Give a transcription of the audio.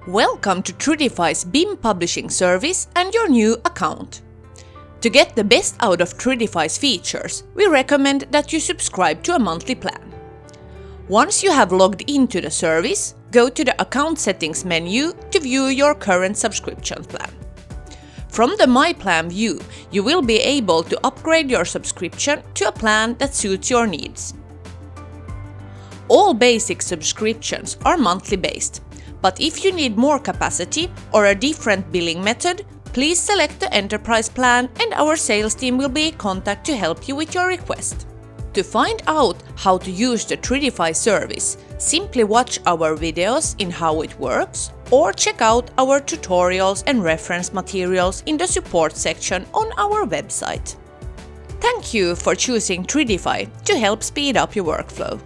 Welcome to Tridify's Bim Publishing Service and your new account. To get the best out of Tridify's features, we recommend that you subscribe to a monthly plan. Once you have logged into the service, go to the Account Settings menu to view your current subscription plan. From the My Plan view, you will be able to upgrade your subscription to a plan that suits your needs. All basic subscriptions are monthly based, but if you need more capacity or a different billing method, please select the Enterprise plan and our sales team will be in contact to help you with your request. To find out how to use the Tridify service, simply watch our videos in how it works or check out our tutorials and reference materials in the support section on our website. Thank you for choosing Tridify to help speed up your workflow.